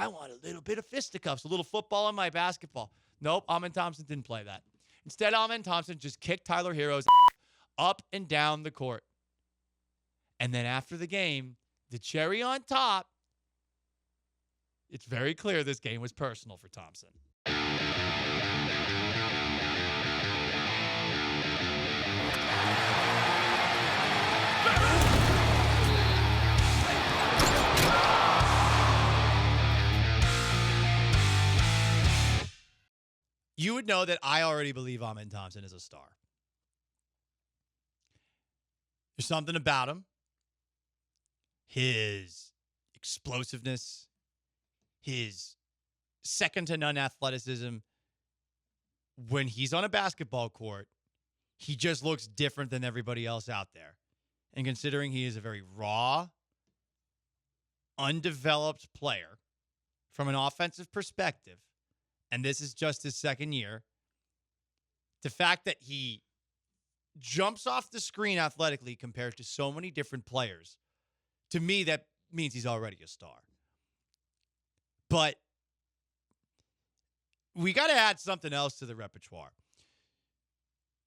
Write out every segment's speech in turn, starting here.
I want a little bit of fisticuffs, a little football in my basketball. Nope, Thompson didn't play that. Instead, Thompson just kicked Tyler Herro's up and down the court. And then after the game, the cherry on top, it's very clear this game was personal for Thompson. You would know that I already believe Thompson is a star. There's something about him. His explosiveness, his second-to-none athleticism. When he's on a basketball court, he just looks different than everybody else out there. And considering he is a very raw, undeveloped player from an offensive perspective, and this is just his second year, the fact that he jumps off the screen athletically compared to so many different players, to me, that means he's already a star. But we got to add something else to the repertoire.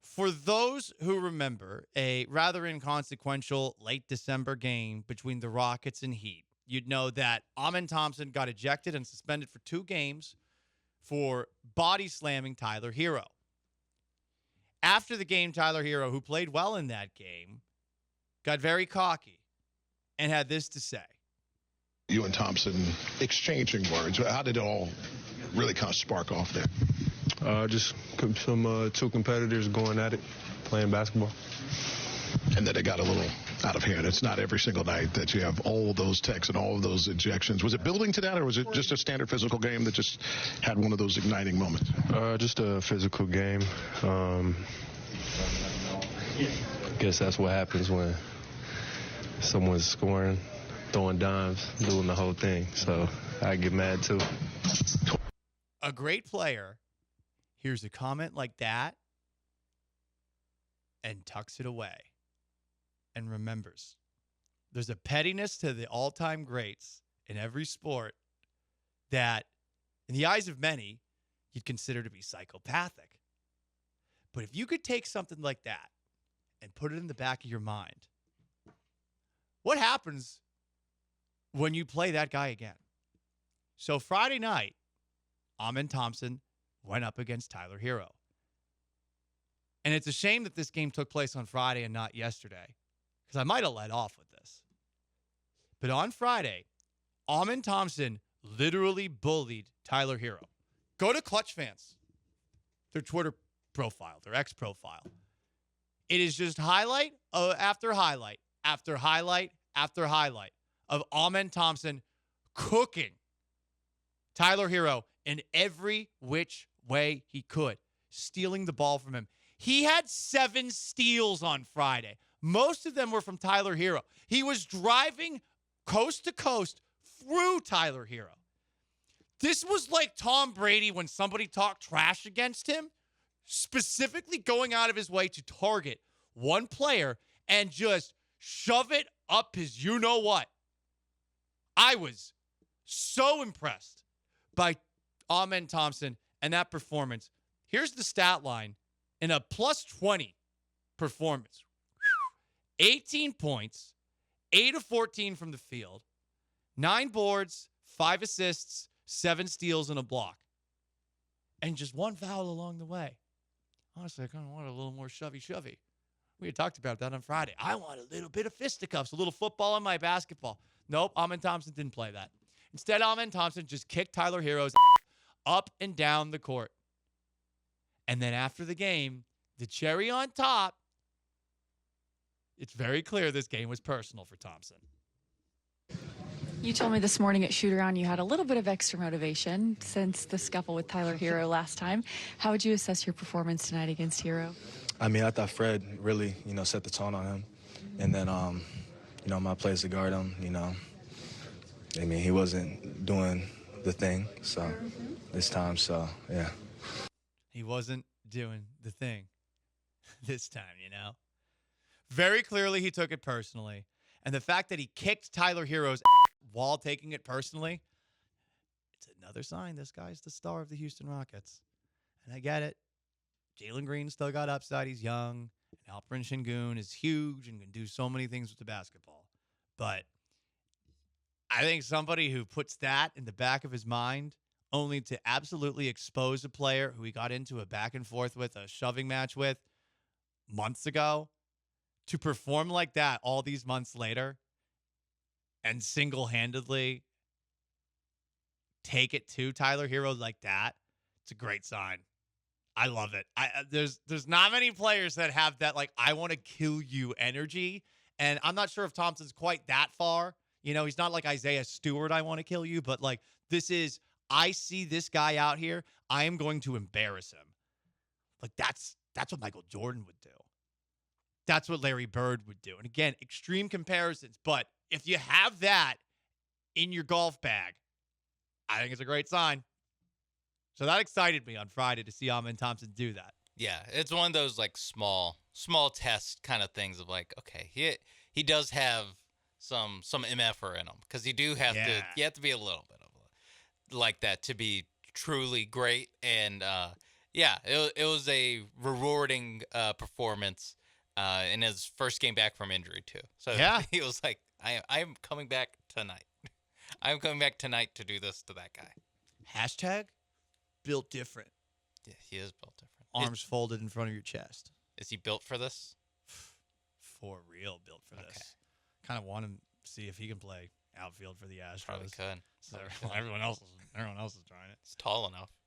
For those who remember a rather inconsequential late December game between the Rockets and Heat, you'd know that Thompson got ejected and suspended for 2 games for body slamming Tyler Herro. After the game, Tyler Herro, who played well in that game, got very cocky and had this to say. You and Thompson exchanging words. How did it all really kind of spark off there? Just some 2 competitors going at it, playing basketball. And then it got a little out of hand. It's not every single night that you have all those texts and all of those ejections. Was it building to that, or was it just a standard physical game that just had one of those igniting moments? Just a physical game. I guess that's what happens when someone's scoring, throwing dimes, doing the whole thing. So I get mad too. A great player hears a comment like that and tucks it away and remembers. There's a pettiness to the all-time greats in every sport that, in the eyes of many, you'd consider to be psychopathic. But if you could take something like that and put it in the back of your mind, what happens when you play that guy again? So Friday night, Thompson went up against Tyler Herro. And it's a shame that this game took place on Friday and not yesterday, because I might have let off with this. But on Friday, Thompson literally bullied Tyler Herro. Go to Clutch Fans, their Twitter profile, their X profile. It is just highlight after highlight after highlight after highlight of Thompson cooking Tyler Herro in every which way he could, stealing the ball from him. He had 7 steals on Friday. Most of them were from Tyler Herro. He was driving coast to coast through Tyler Herro. This was like Tom Brady when somebody talked trash against him, specifically going out of his way to target one player and just shove it up his you-know-what. I was so impressed by Thompson and that performance. Here's the stat line in a plus 20 performance. 18 points, 8 of 14 from the field, 9 boards, 5 assists, 7 steals, and a block. And just 1 foul along the way. Honestly, I kind of want a little more shovey-shovey. We had talked about that on Friday. I want a little bit of fisticuffs, a little football in my basketball. Nope, Thompson didn't play that. Instead, Thompson just kicked Tyler Herro's up and down the court. And then after the game, the cherry on top, it's very clear this game was personal for Thompson. You told me this morning at shoot-around you had a little bit of extra motivation since the scuffle with Tyler Herro last time. How would you assess your performance tonight against Herro? I mean, I thought Fred really, set the tone on him. And then, my plays to guard him, I mean, he wasn't doing the thing, so this time, so, yeah. He wasn't doing the thing this time, Very clearly he took it personally. And the fact that he kicked Tyler Herro's while taking it personally another sign this guy's the star of the Houston Rockets. And I get it. Jalen Green still got upside. He's young. And Alperen Şengün is huge and can do so many things with the basketball. But I think somebody who puts that in the back of his mind only to absolutely expose a player who he got into a back and forth with, a shoving match with months ago, to perform like that all these months later and single-handedly take it to Tyler Herro like that, it's a great sign. I love it. There's not many players that have that, like, I want to kill you energy. And I'm not sure if Thompson's quite that far. You know, he's not like Isaiah Stewart, I want to kill you. But, like, this is, I see this guy out here. I am going to embarrass him. Like, that's what Michael Jordan would do. That's what Larry Bird would do. And, again, extreme comparisons. But if you have that in your golf bag, I think it's a great sign. So that excited me on Friday to see Amen Thompson do that. Yeah, it's one of those like small test kind of things of like, okay, he does have some MFer in him because you do have to be a little bit of like that to be truly great. And it was a rewarding performance in his first game back from injury too. So he was like, I am coming back tonight. I'm coming back tonight to do this to that guy. Hashtag built different. Yeah, he is built different. Arms folded in front of your chest. Is he built for this? For real, built for this. Kind of want him to see if he can play outfield for the Astros. Probably could. So everyone else is trying it. He's tall enough.